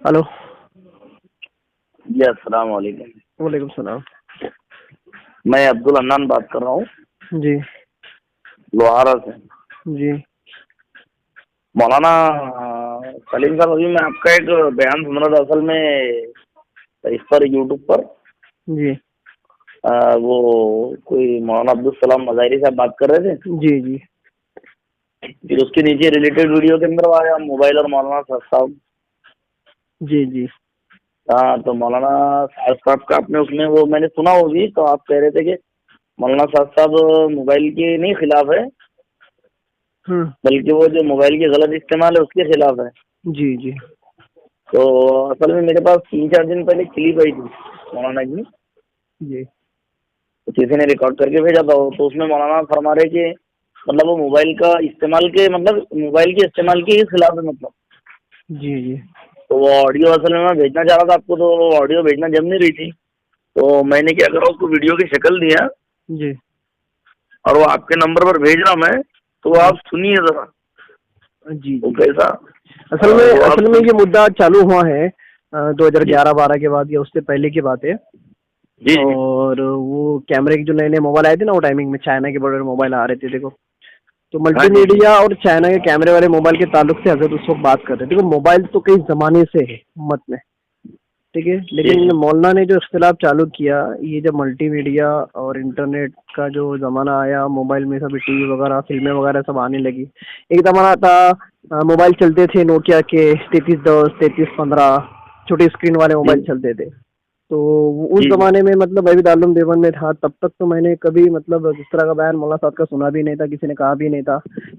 Hello. जी अस्सलाम वालेकुम। वालेकुम सलाम। मैं अब्दुल अन्नान बात कर रहा हूँ जी। लोहारा से। जी। मौलाना सलीम साहब, अभी मैं आपका एक बयान सुन रहा था असल में इस पर यूट्यूब पर। जी। वो कोई मौलाना अब्दुल सलाम मज़ाहिरी साहब बात कर रहे थे। जी। जी। फिर उसके नीचे रिलेटेड वीडियो के अंदर आया मोबाइल और मौलाना साहब। जी। जी। हाँ, तो मौलाना साहब का आपने उसमें वो मैंने सुना वो भी, तो आप कह रहे थे कि मौलाना साहब मोबाइल के नहीं खिलाफ है, हम्म। बल्कि वो जो मोबाइल की गलत इस्तेमाल है उसके खिलाफ है। जी। जी। तो असल में मेरे पास 3-4 दिन पहले क्लिप आई थी मौलाना की, जी। तो किसी ने रिकॉर्ड करके भेजा था। तो उसमें मौलाना फरमा रहे कि मतलब वो मोबाइल का इस्तेमाल के मतलब मोबाइल के इस्तेमाल के ही खिलाफ है मतलब। जी। जी। तो वो ऑडियो असल में मैं भेजना चाह रहा था आपको, तो वो ऑडियो भेजना जम नहीं रही थी। तो मैंने क्या करा, उसको वीडियो की शक्ल दिया जी। और वो आपके नंबर पर भेज रहा मैं, तो वो जी। आप सुनिए जरा। जी। वो जी। कैसा वो आप असल में सुन। ये मुद्दा चालू हुआ है जी 2011-12 के बाद या उससे पहले की बात है। जी जी और वो कैमरे के जो नए नए मोबाइल आए थे ना, वो टाइमिंग में चाइना के बड़े बड़े मोबाइल आ रहे थे, देखो। तो हाँ जी जी मल्टीमीडिया और चाइना के कैमरे वाले मोबाइल के ताल्लुक से हजरत उस वक्त बात कर रहे थे। देखो, मोबाइल तो कई जमाने से है उम्मत में, ठीक है, जी लेकिन जी मौलाना ने जो इख्तिलाफ चालू किया, ये जब मल्टीमीडिया और इंटरनेट का जो ज़माना आया, मोबाइल में सभी टीवी वगैरह फिल्में वगैरह सब आने लगी। एक ज़माना था मोबाइल चलते थे नोकिया के 3310 3315, छोटी स्क्रीन वाले जी मोबाइल चलते थे। तो उस जी जी ज़माने में मतलब मैं भी दारुल उलूम देवबंद में था, तब तक तो मैंने कभी मतलब जिस तरह का बयान मौलाना साहब का सुना भी नहीं था, किसी ने कहा भी नहीं था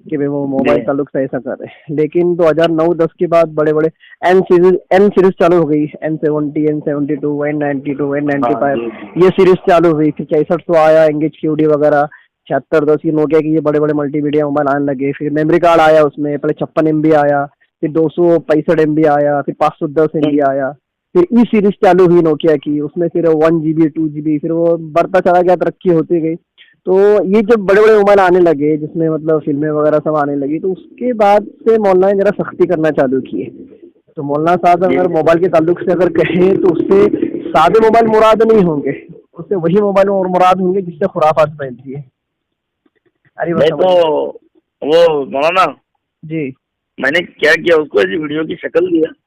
कि भाई वो जी मोबाइल ताल्लुक से ऐसा कर रहे हैं। लेकिन 2009-10 के बाद बड़े बड़े एन सीरीज चालू हो गई, N70 N72 N92 हाँ N95, जी जी ये सीरीज चालू हुई। फिर 6400 आया, एंगेज क्यूडी वगैरह, 7610 की नोकिया की, ये बड़े बड़े मल्टीमीडिया मोबाइल आने लगे। फिर मेमोरी कार्ड आया, उसमें पहले 56 MB आया, फिर 265 MB आया, फिर 510 MB आया। फिर ई सीरीज चालू हुई नोकिया की, उसमें फिर 1 GB 2 GB, फिर वो बढ़ता चला गया, तरक्की होती गई। तो ये जब बड़े बड़े मोबाइल आने लगे जिसमें मतलब फिल्में वगैरह सब आने लगी, तो उसके बाद से मौलाना ने जरा सख्ती करना चालू की है। तो मौलाना साहब जी अगर जी। मोबाइल के ताल्लुक से अगर कहें तो उससे सादे मोबाइल मुराद नहीं होंगे, उससे वही मोबाइल और मुराद होंगे जिससे खुराफात फैलती है। अरे बस नहीं तो समझ। वो मौलाना, जी। मैंने क्या किया, उसको ऐसी वीडियो की शक्ल दिया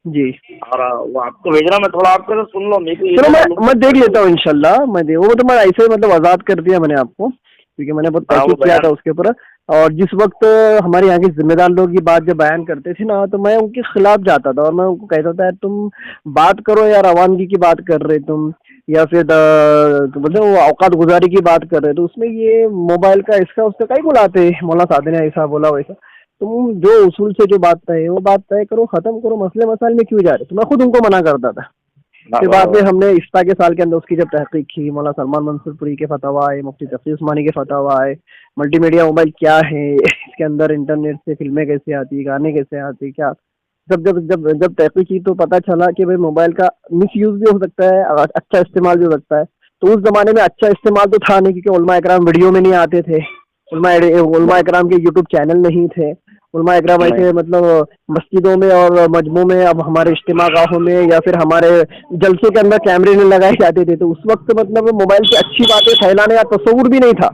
जी। और वो आपको भेज रहा मैं, थोड़ा आपको तो सुन लो, मेरे को ये चलो तो मालूम मैं देख था लेता हूँ इंशाल्लाह। वो तो मैं ऐसे ही मतलब आज़ाद कर दिया मैंने आपको, क्योंकि मैंने बहुत हाँ वो तहकीक किया था बयान। उसके ऊपर। और जिस वक्त हमारे यहाँ के जिम्मेदार लोग ये बात जब बयान करते थे ना, तो मैं उनके खिलाफ जाता था और मैं उनको कहता था, यार तुम बात करो यार, रवानगी की बात कर रहे तुम, या फिर मतलब वो औकात गुजारी की बात कर रहे, तो उसमें ये मोबाइल का इसका उसका कहीं बुलाते। मौलाना साहब ने ऐसा बोला वैसा। तुम जो उसूल से जो बात तय है वो बात तय करो, खत्म करो, मसले मसाइल में क्यों जा रहे। तो मैं खुद उनको मना करता था। वाह फिर वाह बाद में वाह। हमने इफ्ता के साल के अंदर उसकी जब तहकीक की, मौलाना सलमान मंसूरपुरी के फतवा आए, मुफ्ती तकी उस्मानी के फतवा आए, मल्टीमीडिया मोबाइल क्या है, इसके अंदर इंटरनेट से फिल्में कैसे आती है, गाने कैसे आते हैं, क्या। जब जब जब जब तहकीक की तो पता चला कि भाई मोबाइल का मिस यूज भी हो सकता है और अच्छा इस्तेमाल भी हो सकता है। तो उस जमाने में अच्छा इस्तेमाल तो था नहीं, क्योंकि उलमा इकराम वीडियो में नहीं आते थे। उलमा नहीं इकराम के यूट्यूब चैनल नहीं थे। उलमा इकराम नहीं। ऐसे मतलब मस्जिदों में और मजमों में, अब हमारे इज्तिमा गाहों में या फिर हमारे जलसों के अंदर कैमरे नहीं लगाए जाते थे। तो उस वक्त मतलब मोबाइल की अच्छी बातें फैलाने का तस्वुर भी नहीं था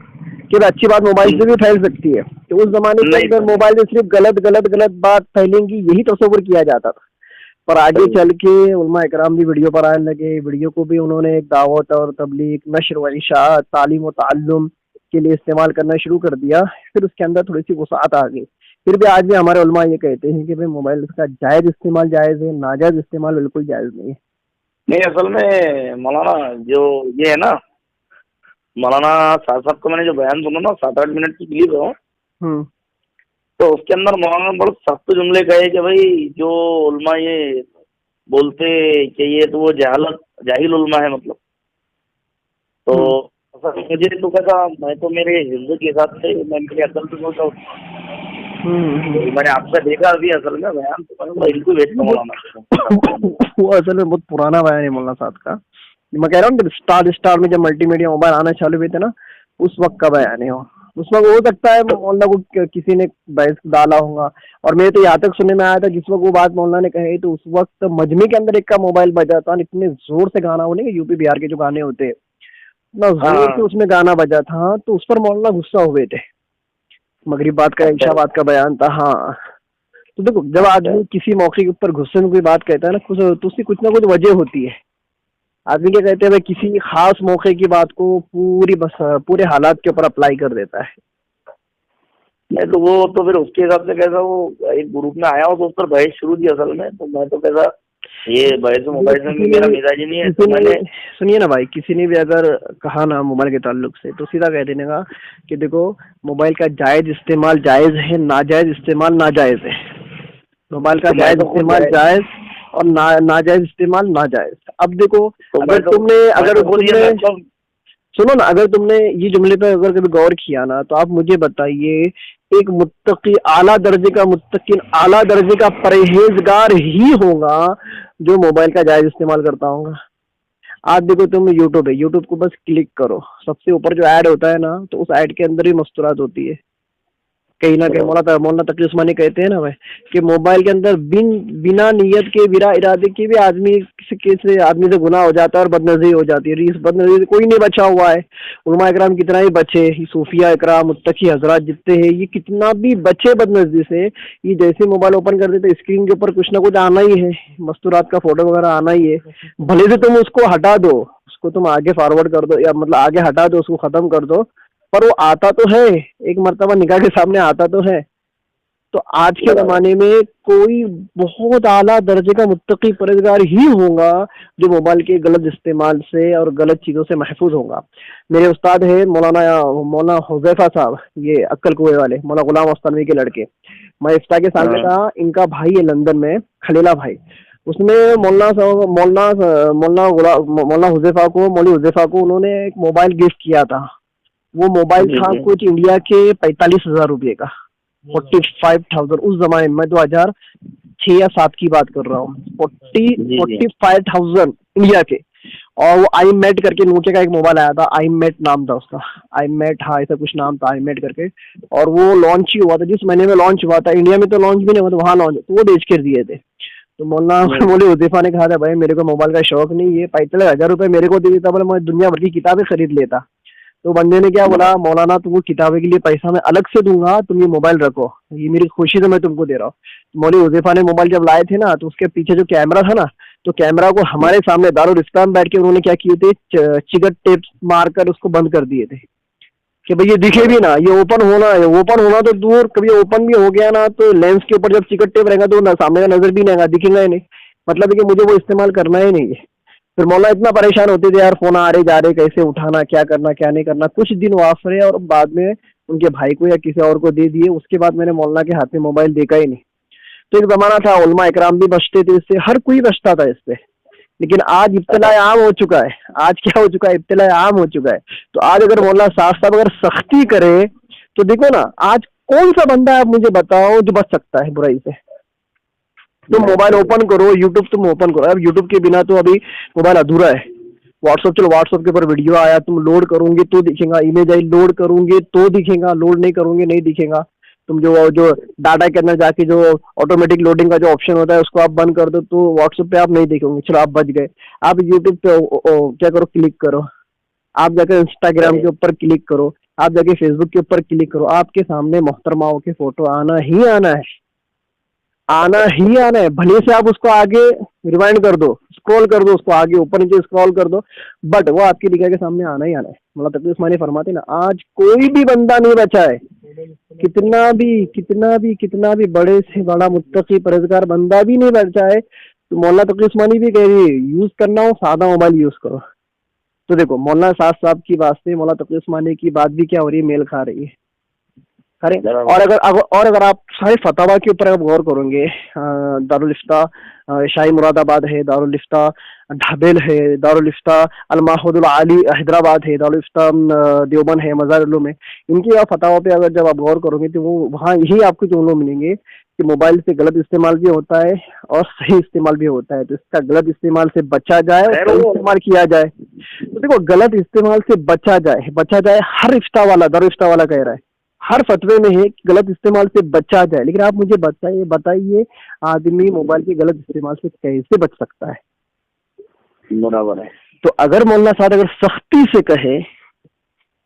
कि भाई अच्छी बात मोबाइल से भी फैल सकती है। तो उस जमाने के नहीं अंदर था, नहीं मोबाइल से सिर्फ गलत गलत गलत बात फैलेंगी यही तस्वुर किया जाता था। पर आगे सही। चल के उलमा इकराम भी वीडियो पर आने लगे। वीडियो को भी उन्होंने एक दावत और तबलीग, नशर व इशाअत, तालीम व ताल्लुम के लिए इस्तेमाल करना शुरू कर दिया। फिर उसके अंदर थोड़ी सी वसाअत आ गई। फिर भी आज भी हमारे उलमा ये कहते हैं कि भाई मोबाइल का जायज़ इस्तेमाल जायज़ है, नाजायज़ इस्तेमाल बिल्कुल जायज़ नहीं है। नहीं असल में मौलाना जो ये है ना, मौलाना साहब का मैंने जो बयान सुना ना, 7-8 मिनट की क्लिप है, हम्म। तो उसके अंदर मौलाना ने बहुत सख्त जुमले कहे कि भाई जो उल्मा ये बोलते कि ये तो वो जहालत जाहिल उल्मा है मतलब। तो हम्म। असल में मुझे तो कहता, मैं तो मेरे हिंदू के हिसाब से मैं मेरी अकल से बोलता हूँ। तो हम्म। मैंने आपका देखा अभी असल में बयान, तो मैं बिल्कुल भेजता हूँ वो मौलाना को। वो असल में बहुत पुराना बयान है मौलाना साहब का। मैं कह रहा हूँ जब स्टार स्टार में जब मल्टीमीडिया मोबाइल आना चालू हुए थे ना, उस वक्त का बयान है वो। उसमें हो सकता है मौलाना को किसी ने बहस डाला होगा। और मेरे तो यहाँ तक सुनने में आया था, जिस वक्त वो बात मौलाना ने कही तो उस वक्त मजमे के अंदर एक का मोबाइल बजा था, और इतने जोर से गाना, होने के यूपी बिहार के जो गाने होते हैं, इतना जोर से हाँ उसमें गाना बजा था, तो उस पर मौलाना गुस्सा हुए थे। मगरिब बात का, अच्छा। इंशा बात का बयान था। हाँ, तो देखो जब अच्छा आदमी किसी मौके के ऊपर गुस्से में कोई बात कहता है ना, कुछ तो उसकी कुछ ना कुछ वजह होती है। आदमी क्या कहते हैं भाई, किसी खास मौके की बात को पूरी बस पूरे हालात के ऊपर अप्लाई कर देता है। नहीं तो वो तो फिर उसके हिसाब से कैसा, वो एक ग्रुप में आया हो तो उस पर बहस शुरू की असल में, तो मैं तो कैसा ये बहस देखो मोबाइल में किसी ने मेरा भी मिजाज ही नहीं है, किसी तो ने मैंने। भी सुनिए ना भाई, किसी ने भी अगर कहा ना मोबाइल के ताल्लुक से, तो सीधा कह देने का कि देखो मोबाइल का जायज इस्तेमाल जायज है, नाजायज इस्तेमाल नाजायज है। मोबाइल का तो मैं जायज तो खुद इस्तेमाल जायज और नाजायज इस्तेमाल नाजायज। अब देखो, तो अगर तुमने मैं अगर तो खुद ये तुमने मतलब। सुनो ना, अगर तुमने ये जुमले पे अगर कभी गौर किया ना, तो आप मुझे बताइए, एक मुत्तकी, आला दर्जे का मुत्तकिन, आला दर्जे का परहेजगार ही होगा जो मोबाइल का जायज इस्तेमाल करता होगा। आज देखो तुम यूट्यूब है, यूट्यूब को बस क्लिक करो, सबसे ऊपर जो ऐड होता है ना, तो उस ऐड के अंदर ही मस्तूरात होती है। कहीं ना कहीं मौलाना तकी उस्मानी कहते हैं ना भाई, कि मोबाइल के अंदर बिना नियत के, बिना इरादे के भी आदमी किसी आदमी से गुनाह हो जाता है और बदनजरी हो जाती है। इस बदनजरी से कोई नहीं बचा हुआ है। उलमा इकराम कितना ही बचे, सूफिया इकराम, मुत्तकी हजरात जितने हैं, ये कितना भी बचे बदनजरी से, ये जैसे मोबाइल ओपन कर देते स्क्रीन के ऊपर कुछ ना कुछ आना ही है, मस्तूरात का फोटो वगैरह आना ही है। भले से तुम उसको हटा दो, उसको तुम आगे फॉरवर्ड कर दो, या मतलब आगे हटा दो, उसको खत्म कर दो, पर वो आता तो है, एक मर्तबा निगाह के सामने आता तो है। तो आज के जमाने में कोई बहुत आला दर्जे का मुत्तकी परहेजगार ही होगा जो मोबाइल के गलत इस्तेमाल से और गलत चीजों से महफूज होगा। मेरे उस्ताद है मौलाना हुजैफा साहब, ये अक्कल कुएं वाले, मौलाना गुलाम अस्तनवी के लड़के। मैं इफ्ता के सामने हाँ था, इनका भाई है लंदन में, खलीला भाई, उसने मौलाना हुजैफा को, मौलवी हुजैफा को उन्होंने एक मोबाइल गिफ्ट किया था। वो मोबाइल जी था जी। कुछ इंडिया के 45,000 रुपये का, 45,000 उस जमाने में। मैं 2006 या 7 की बात कर रहा हूँ। जी जी। 45,000 इंडिया के। और वो आई मेट करके नोकिया का एक मोबाइल आया था, आई मेट नाम था उसका, आई मेट, हाँ ऐसा कुछ नाम था, आई मेट करके। और वो लॉन्च ही हुआ था, जिस महीने में लॉन्च हुआ था, इंडिया में तो लॉन्च भी नहीं हुआ था, वहाँ लॉन्च, तो वो बेच कर दिए थे। तो मौली हुदैफा ने कहा था भाई मेरे को मोबाइल का शौक नहीं है, 45,000 रुपये मेरे को दे देता, बोले मैं दुनिया भर की किताबें खरीद लेता। तो बंदे ने क्या बोला, मौलाना तुमको किताबें के लिए पैसा मैं अलग से दूंगा, तुम ये मोबाइल रखो, ये मेरी खुशी से मैं तुमको दे रहा हूँ। मौलवी हुदैफा ने मोबाइल जब लाए थे ना, तो उसके पीछे जो कैमरा था ना, तो कैमरा को हमारे सामने दारुल इस्लाम बैठ के उन्होंने क्या किए थे, चिगट टेप मारकर उसको बंद कर दिए थे कि भाई ये दिखे भी ना, ये ओपन होना है, ओपन होना तो दूर, कभी ओपन भी हो गया ना तो लेंस के ऊपर जब चिकट टेप रहेगा तो सामने का नजर भी नहीं आएगा, दिखेगा ही नहीं, मतलब है कि मुझे वो इस्तेमाल करना ही नहीं है। फिर मौला इतना परेशान होते थे यार, फोन आ रहे जा रहे, कैसे उठाना, क्या करना क्या नहीं करना। कुछ दिन वो ऑफ रहे और बाद में उनके भाई को या किसी और को दे दिए। उसके बाद मैंने मौलाना के हाथ में मोबाइल देखा ही नहीं। तो एक जमाना था उलमा इकराम भी बचते थे इससे, हर कोई बचता था इससे। लेकिन आज इब्तिला आम हो चुका है। आज क्या हो चुका है, इब्तिला आम हो चुका है। तो आज अगर मौलाना साहब अगर सख्ती करे तो देखो ना, आज कौन सा बंदा है आप मुझे बताओ जो बच सकता है बुराई से। तुम मोबाइल ओपन करो, यूट्यूब तुम ओपन करो, अब यूट्यूब के बिना तो अभी मोबाइल अधूरा है। व्हाट्सअप, चलो व्हाट्सअप के ऊपर वीडियो आया, तुम लोड करोगे तो दिखेगा, इमेज आई लोड करोगे तो दिखेगा, लोड नहीं करोगे नहीं दिखेगा। तुम जो डाटा के अंदर जाके जो ऑटोमेटिक लोडिंग का जो ऑप्शन होता है उसको आप बंद कर दो तो व्हाट्सएप पे आप नहीं देखेंगे, चलो आप बच गए। आप यूट्यूब पे क्या करो, क्लिक करो, आप जाकर इंस्टाग्राम के ऊपर क्लिक करो, आप जाके फेसबुक के ऊपर क्लिक करो, आपके सामने मोहतरमाओं के फोटो आना ही आना है, आना ही आना है। भले से आप उसको आगे रिवाइंड कर दो, स्क्रॉल कर दो, उसको आगे ऊपर नीचे स्क्रॉल कर दो, बट वो आपकी निगाह के सामने आना ही आना है। मतलब तकलीफ मानी फरमाते ना, आज कोई भी बंदा नहीं बचा है, कितना भी बड़े से बड़ा मुत्तकी परहेजगार बंदा भी नहीं बचा है। तो मौलाना तकलीफ उस्मानी भी कह रही है यूज करना हो सादा मोबाइल यूज करो। तो देखो मौलाना साहब की बात से मौलाना तकलीफ उस्मानी की बात भी क्या हो रही है, मेल खा रही है, करें। और अगर आप सारे फतावा के ऊपर गौर करोगे, दारुल इफ्ता शाही मुरादाबाद है, दारुल इफ्ता ढाबेल है, दारुल इफ्ता अल माहदुल आली हैदराबाद है, दारुल इफ्ता देवबंद है, मज़ार-ए-उलूम में, इनके फतावा पे अगर जब आप गौर करोगे तो वो वहाँ यही आपको जो मिलेंगे कि मोबाइल से गलत इस्तेमाल भी होता है और सही इस्तेमाल भी होता है। तो इसका गलत इस्तेमाल से बचा जाए और सही इस्तेमाल किया जाए। तो देखो गलत इस्तेमाल से बचा जाए हर इफ्ता वाला, दारुल इफ्ता वाला कह रहा है हर फतवे में है कि गलत इस्तेमाल से बचा जाए, लेकिन आप मुझे बताइए आदमी मोबाइल के गलत इस्तेमाल से कैसे बच सकता है? बराबर है। तो अगर मौलाना साहब अगर सख्ती से कहे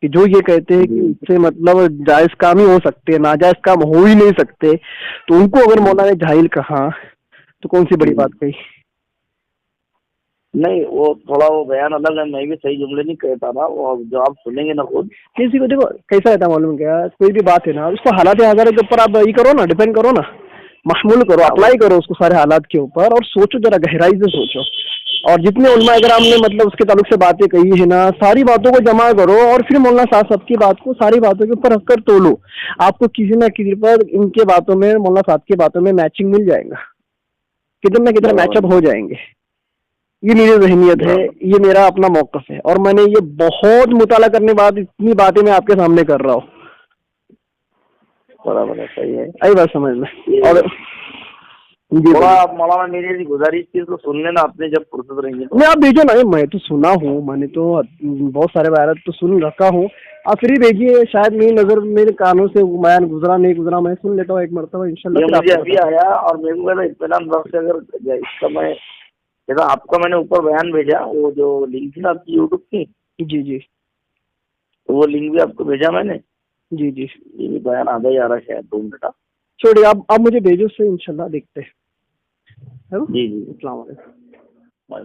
कि जो ये कहते हैं कि इससे मतलब जायज काम ही हो सकते हैं, नाजायज काम हो ही नहीं सकते, तो उनको अगर मौलाना ने जाहिल कहा तो कौन सी बड़ी बात कही? नहीं, वो थोड़ा वो बयान अलग है, मैं भी सही जुमले नहीं कहता था, वो जो आप सुनेंगे ना खुद। किसी को देखो कैसा रहता है मालूम क्या, कोई भी बात है ना उसको हालात हाजर के ऊपर आप ये करो ना, डिपेंड करो ना, महमूल करो, अप्लाई करो उसको सारे हालात के ऊपर और सोचो, जरा गहराई से सोचो। और जितने उलमा अगर ने मतलब उसके ताल्लुक से बातें कही है ना, सारी बातों को जमा करो और फिर मौलाना साहब सबकी बात को सारी बातों के ऊपर रखकर तोलो। आपको किसी ना किसी पर इनके बातों में, मौलाना साहब की बातों में मैचिंग मिल जाएगा, कितने ना कितने मैचअप हो जाएंगे। ये मेरी ज़हनियत है, ये मेरा अपना मौक़िफ़ है और मैंने ये बहुत मुताला करने बाद इतनी बातें मैं आपके सामने कर रहा हूँ। बराबर है, सही है, आई बात समझ में। और जी थोड़ा आप मौलाना मेरी गुजारिश थी तो सुन लेना आपने जब फुर्सत रहेंगे तो। नहीं आप भेजो ना, मैं तो सुना हूँ, मैंने तो बहुत सारे बयान तो सुन रखा हूँ, आप फिर ही भेजिए, शायद मेरी नज़र मेरे कानों से बयान गुजरा नहीं गुजरा, मैं सुन लेता हूँ एक मरतबा इंशाल्लाह। ये मुझे अभी आया और मेरे को कहता इत्मीनान बख्श, अगर इसका मैं जैसा आपका मैंने ऊपर बयान भेजा, वो जो लिंक थी ना आपकी यूट्यूब की, जी जी, तो वो लिंक भी आपको भेजा मैंने। जी जी, ये भी बयान आधा ही आ रहा है शायद, 2 मिनट। छोड़िए आप मुझे भेजो, से इंशाल्लाह देखते हैं। जी जी। अस्सलाम वालेकुम।